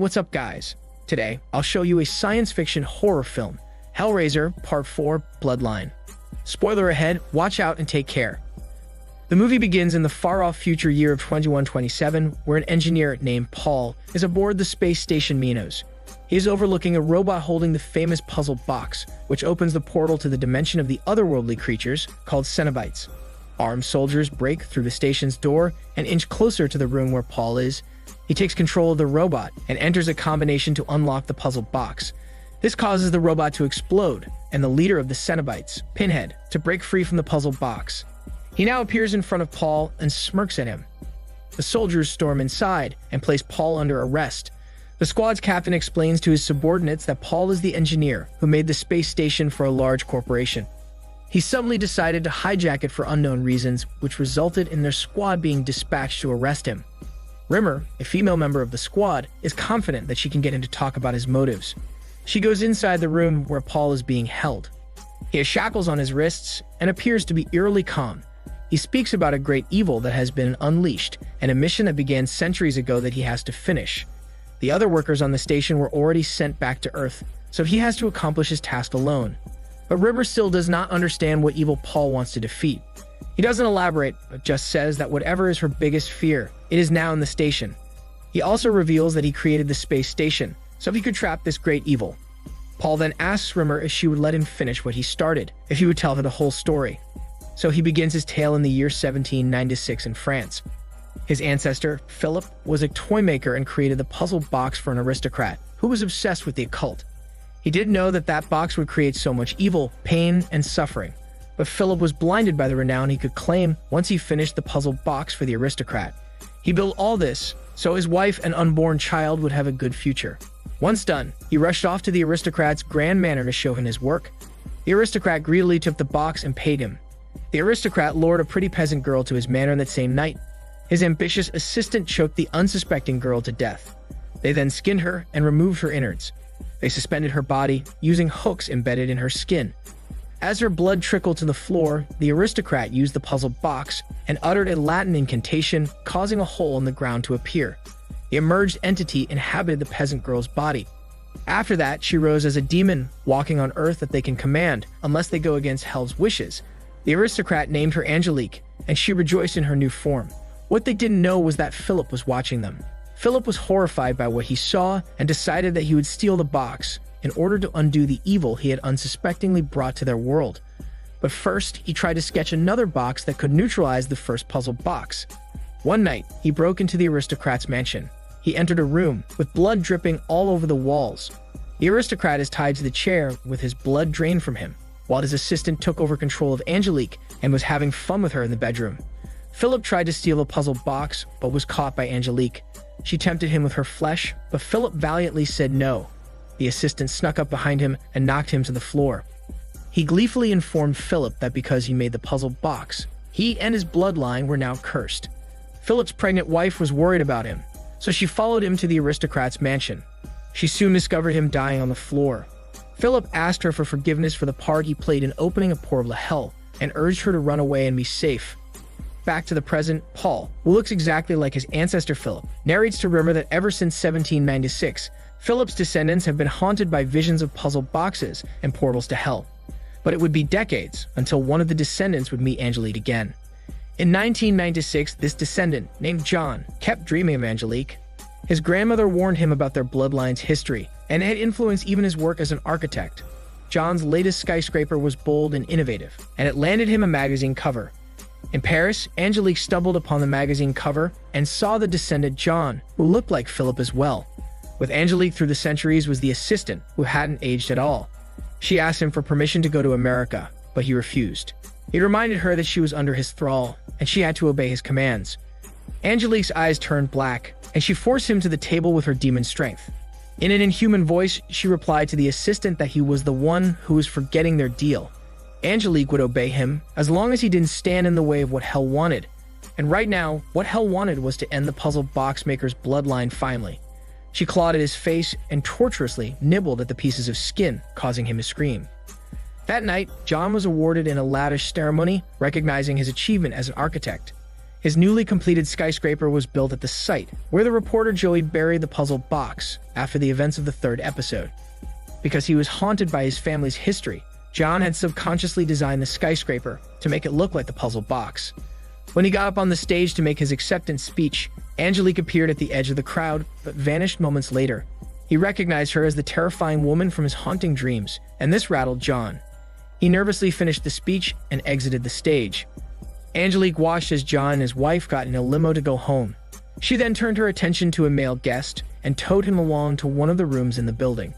what's up guys? Today, I'll show you a science fiction horror film, Hellraiser Part 4 Bloodline. Spoiler ahead, watch out and take care. The movie begins in the far-off future year of 2127, where an engineer named Paul is aboard the space station Minos. He is overlooking a robot holding the famous puzzle box, which opens the portal to the dimension of the otherworldly creatures called Cenobites. Armed soldiers break through the station's door and inch closer to the room where Paul is. He takes control of the robot and enters a combination to unlock the puzzle box. This causes the robot to explode, and the leader of the Cenobites, Pinhead, to break free from the puzzle box. He now appears in front of Paul and smirks at him. The soldiers storm inside and place Paul under arrest. The squad's captain explains to his subordinates that Paul is the engineer who made the space station for a large corporation. He suddenly decided to hijack it for unknown reasons, which resulted in their squad being dispatched to arrest him. Rimmer, a female member of the squad, is confident that she can get him to talk about his motives. She goes inside the room where Paul is being held. He has shackles on his wrists and appears to be eerily calm. He speaks about a great evil that has been unleashed and a mission that began centuries ago that he has to finish. The other workers on the station were already sent back to Earth, so he has to accomplish his task alone. But Rimmer still does not understand what evil Paul wants to defeat. He doesn't elaborate, but just says that whatever is her biggest fear, it is now in the station. He also reveals that he created the space station, so he could trap this great evil. Paul then asks Rimmer if she would let him finish what he started, if he would tell her the whole story. So he begins his tale in the year 1796 in France. His ancestor, Philip, was a toy maker and created the puzzle box for an aristocrat who was obsessed with the occult. He didn't know that that box would create so much evil, pain, and suffering. But Philip was blinded by the renown he could claim once he finished the puzzle box for the aristocrat. He built all this so his wife and unborn child would have a good future. Once done, he rushed off to the aristocrat's grand manor to show him his work. The aristocrat greedily took the box and paid him. The aristocrat lured a pretty peasant girl to his manor that same night. His ambitious assistant choked the unsuspecting girl to death. They then skinned her and removed her innards. They suspended her body, using hooks embedded in her skin. As her blood trickled to the floor, the aristocrat used the puzzle box and uttered a Latin incantation, causing a hole in the ground to appear. The emerged entity inhabited the peasant girl's body. After that, she rose as a demon, walking on Earth that they can command, unless they go against Hell's wishes. The aristocrat named her Angelique, and she rejoiced in her new form. What they didn't know was that Philip was watching them. Philip was horrified by what he saw and decided that he would steal the box in order to undo the evil he had unsuspectingly brought to their world. But first, he tried to sketch another box that could neutralize the first puzzle box. One night, he broke into the aristocrat's mansion. He entered a room with blood dripping all over the walls. The aristocrat is tied to the chair with his blood drained from him, while his assistant took over control of Angelique and was having fun with her in the bedroom. Philip tried to steal a puzzle box, but was caught by Angelique. She tempted him with her flesh, but Philip valiantly said no. The assistant snuck up behind him and knocked him to the floor. He gleefully informed Philip that because he made the puzzle box, he and his bloodline were now cursed. Philip's pregnant wife was worried about him, so she followed him to the aristocrat's mansion. She soon discovered him dying on the floor. Philip asked her for forgiveness for the part he played in opening a portal to hell and urged her to run away and be safe. Back to the present, Paul, who looks exactly like his ancestor Philip, narrates to Rimmer that ever since 1796, Philip's descendants have been haunted by visions of puzzle boxes and portals to hell. But it would be decades until one of the descendants would meet Angelique again. In 1996, this descendant, named John, kept dreaming of Angelique. His grandmother warned him about their bloodline's history, and it had influenced even his work as an architect. John's latest skyscraper was bold and innovative, and it landed him a magazine cover. In Paris, Angelique stumbled upon the magazine cover and saw the descendant John, who looked like Philip as well. With Angelique through the centuries was the assistant, who hadn't aged at all. She asked him for permission to go to America, but he refused. He reminded her that she was under his thrall, and she had to obey his commands. Angelique's eyes turned black, and she forced him to the table with her demon strength. In an inhuman voice, she replied to the assistant that he was the one who was forgetting their deal. Angelique would obey him as long as he didn't stand in the way of what Hell wanted. And right now, what Hell wanted was to end the puzzle box maker's bloodline finally. She clawed at his face and torturously nibbled at the pieces of skin, causing him to scream. That night, John was awarded in a lavish ceremony recognizing his achievement as an architect. His newly completed skyscraper was built at the site where the reporter Joey buried the puzzle box after the events of the third episode. Because he was haunted by his family's history, John had subconsciously designed the skyscraper to make it look like the puzzle box. When he got up on the stage to make his acceptance speech, Angelique appeared at the edge of the crowd but vanished moments later. He recognized her as the terrifying woman from his haunting dreams, and this rattled John. He nervously finished the speech and exited the stage. Angelique watched as John and his wife got in a limo to go home. She then turned her attention to a male guest and towed him along to one of the rooms in the building.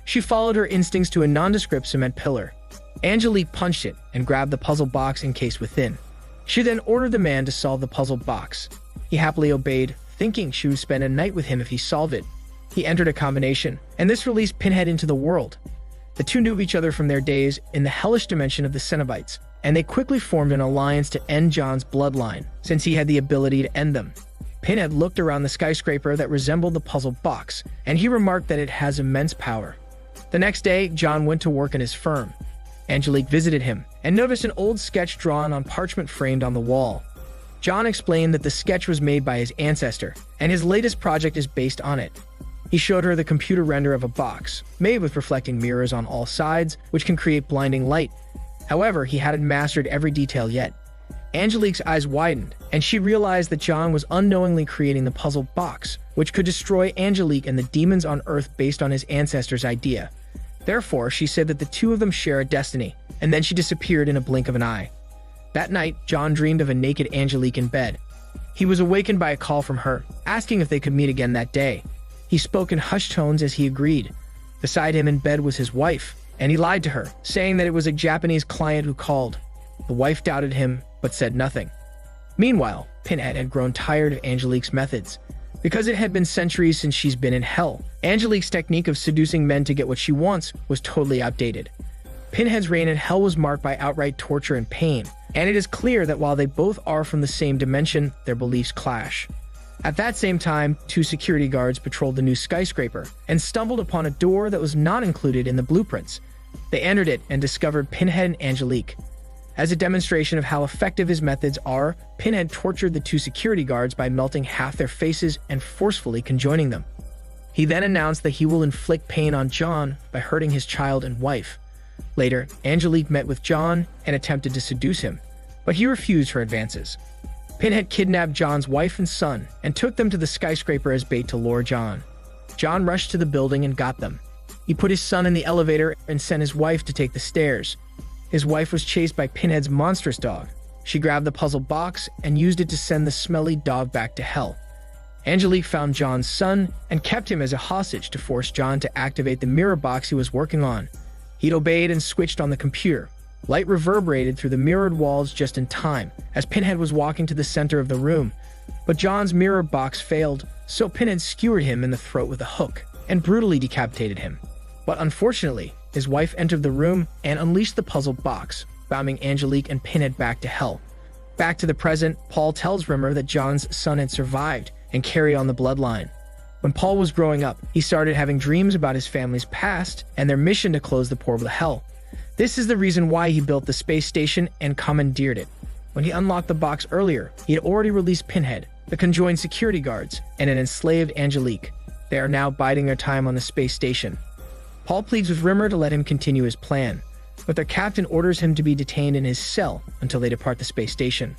She followed her instincts to a nondescript cement pillar. Angelique punched it and grabbed the puzzle box encased within. She then ordered the man to solve the puzzle box. He happily obeyed, thinking she would spend a night with him if he solved it. He entered a combination, and this released Pinhead into the world. The two knew each other from their days in the hellish dimension of the Cenobites, and they quickly formed an alliance to end John's bloodline, since he had the ability to end them. Pinhead looked around the skyscraper that resembled the puzzle box, and he remarked that it has immense power. The next day, John went to work in his firm. Angelique visited him and noticed an old sketch drawn on parchment framed on the wall. John explained that the sketch was made by his ancestor, and his latest project is based on it. He showed her the computer render of a box, made with reflecting mirrors on all sides, which can create blinding light. However, he hadn't mastered every detail yet. Angelique's eyes widened, and she realized that John was unknowingly creating the puzzle box, which could destroy Angelique and the demons on Earth based on his ancestor's idea. Therefore, she said that the two of them share a destiny, and then she disappeared in a blink of an eye. That night, John dreamed of a naked Angelique in bed. He was awakened by a call from her, asking if they could meet again that day. He spoke in hushed tones as he agreed. Beside him in bed was his wife, and he lied to her, saying that it was a Japanese client who called. The wife doubted him, but said nothing. Meanwhile, Pinhead had grown tired of Angelique's methods. Because it had been centuries since she's been in hell, Angelique's technique of seducing men to get what she wants was totally outdated. Pinhead's reign in hell was marked by outright torture and pain, and it is clear that while they both are from the same dimension, their beliefs clash. At that same time, two security guards patrolled the new skyscraper and stumbled upon a door that was not included in the blueprints. They entered it and discovered Pinhead and Angelique. As a demonstration of how effective his methods are, Pinhead tortured the two security guards by melting half their faces and forcefully conjoining them. He then announced that he will inflict pain on John by hurting his child and wife. Later, Angelique met with John and attempted to seduce him, but he refused her advances. Pinhead kidnapped John's wife and son and took them to the skyscraper as bait to lure John. John rushed to the building and got them. He put his son in the elevator and sent his wife to take the stairs. His wife was chased by Pinhead's monstrous dog. She grabbed the puzzle box and used it to send the smelly dog back to hell. Angelique found John's son and kept him as a hostage to force John to activate the mirror box he was working on. He'd obeyed and switched on the computer. Light reverberated through the mirrored walls just in time, as Pinhead was walking to the center of the room. But John's mirror box failed, so Pinhead skewered him in the throat with a hook and brutally decapitated him. But unfortunately, his wife entered the room and unleashed the puzzle box, bombing Angelique and Pinhead back to hell. Back to the present, Paul tells Rimmer that John's son had survived and carried on the bloodline. When Paul was growing up, he started having dreams about his family's past and their mission to close the portal to hell. This is the reason why he built the space station and commandeered it. When he unlocked the box earlier, he had already released Pinhead, the conjoined security guards, and an enslaved Angelique. They are now biding their time on the space station. Paul pleads with Rimmer to let him continue his plan, but their captain orders him to be detained in his cell until they depart the space station.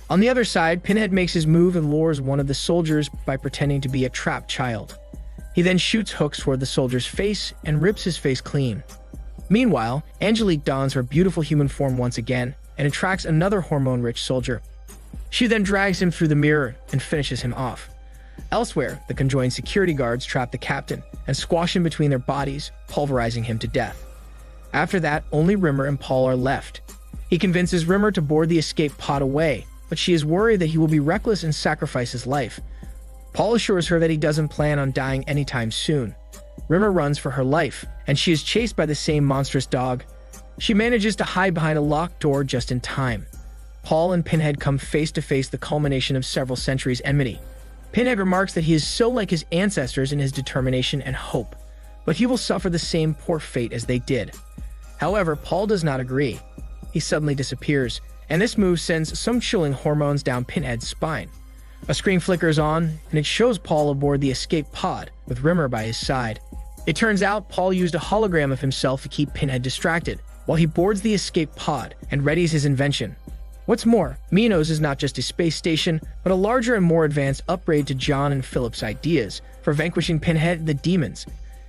On the other side, Pinhead makes his move and lures one of the soldiers by pretending to be a trapped child. He then shoots hooks toward the soldier's face and rips his face clean. Meanwhile, Angelique dons her beautiful human form once again and attracts another hormone-rich soldier. She then drags him through the mirror and finishes him off. Elsewhere, the conjoined security guards trap the captain and squash him between their bodies, pulverizing him to death. After that, only Rimmer and Paul are left. He convinces Rimmer to board the escape pod away, but she is worried that he will be reckless and sacrifice his life. Paul assures her that he doesn't plan on dying anytime soon. Rimmer runs for her life, and she is chased by the same monstrous dog. She manages to hide behind a locked door just in time. Paul and Pinhead come face to face, the culmination of several centuries' enmity. Pinhead remarks that he is so like his ancestors in his determination and hope, but he will suffer the same poor fate as they did. However, Paul does not agree. He suddenly disappears, and this move sends some chilling hormones down Pinhead's spine. A screen flickers on, and it shows Paul aboard the escape pod, with Rimmer by his side. It turns out Paul used a hologram of himself to keep Pinhead distracted, while he boards the escape pod and readies his invention. What's more, Minos is not just a space station, but a larger and more advanced upgrade to John and Philip's ideas for vanquishing Pinhead and the demons.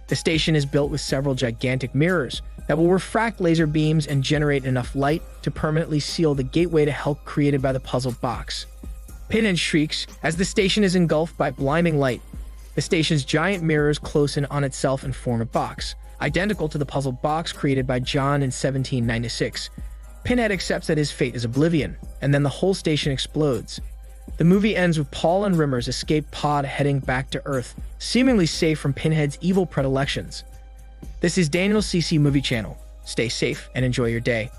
The station is built with several gigantic mirrors that will refract laser beams and generate enough light to permanently seal the gateway to hell created by the puzzle box. Pinhead shrieks as the station is engulfed by blinding light. The station's giant mirrors close in on itself and form a box, identical to the puzzle box created by John in 1796. Pinhead accepts that his fate is oblivion, and then the whole station explodes. The movie ends with Paul and Rimmer's escape pod heading back to Earth, seemingly safe from Pinhead's evil predilections. This is Daniel CC Movie Channel. Stay safe and enjoy your day.